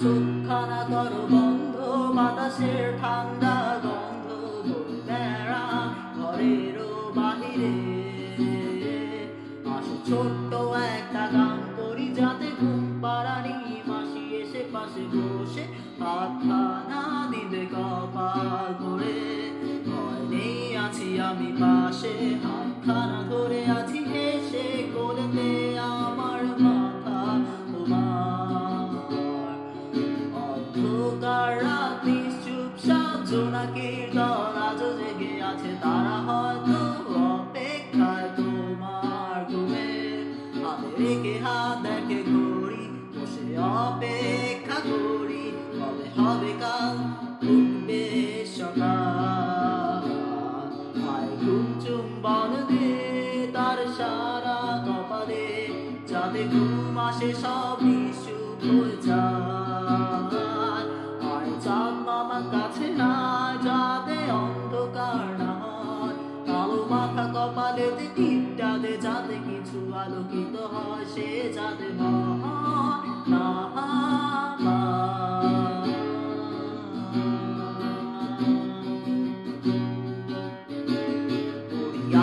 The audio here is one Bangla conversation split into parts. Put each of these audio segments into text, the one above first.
চোখখানা করো বন্ধ, বাতাসের ঠান্ডা গন্ধ বই বেড়া ঘরেরও বাহিরে। আসো ছোট্ট একটা গান করি, যাতে ঘুম পাড়ানি মাসি এসে পাশে বসে হাতখানা দিবে কপাল করে। ভয় নেই, আছি আমি পাশে, হাতখানা ধরে আছি হেসে, কোলেতে আমার মাথা তোমার। অন্ধকার রাত নিশ্চুপ সব জোনাকির দল আজও জেগে আছে, তারা হয়তো অপেক্ষায় তোমার ঘুমে। হাতে রেখে হাত দেখে ঘড়ি, বসে অপেক্ষা করি, কবে হবে কাল, উঠবে সকাল। আয় ঘুম চুম্বন দে তার সারা কপালে, যাতে ঘুম আসে সব নিশ্চুপ হয়ে যায়। আয় চাঁদ মামার কাছে না, যাতে অন্ধকার না হয়, কালো মাথা কপালেতে টিপটা দে, যাতে কিছু আলোকিত হয়, সে যাতে হয় না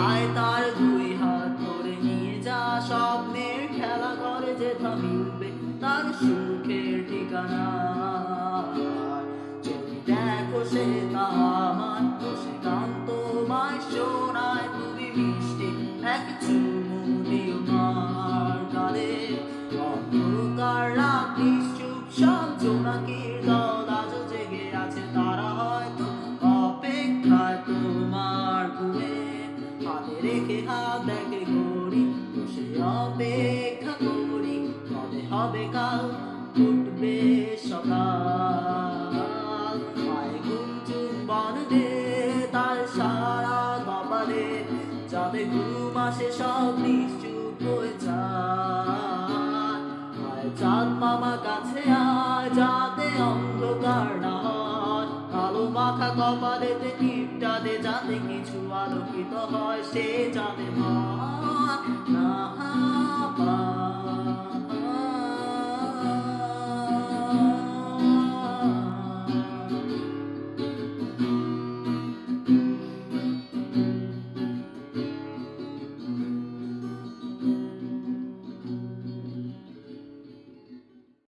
আয় তার দুই হাত ধরে নিয়ে যা, স্বপ্নের খেলা করে যেথা মিলবে তার সুখের ঠিকানা। যদি দেখো সে তা আমার, সে গান তোমায় শোনায় খুবই মিষ্টি, এক চুমু দিও মার গালে। অন্ধকার রাত নিশ্চুপ সব জোনাকির দল আজও জেগে আছে, তারা হয়তো অপেক্ষায় তোমার ঘুমে। হাতে রেখে হাত দেখে ঘড়ি, বসে অপেক্ষা করি, কবে হবে কাল, উঠবে সকাল। আয় ঘুম চুম্বন দে তার সারা কপালে, যাতে ঘুম আসে সব নিশ্চুপ হয়ে যায়। আয় চাঁদ মামা কাছে আয়, যাতে অন্ধকার না হয়, কালো মাথা কপালেতে টিপটা দে, যাতে কিছু আলোকিত হয়, সে যাতে হয় না পায়।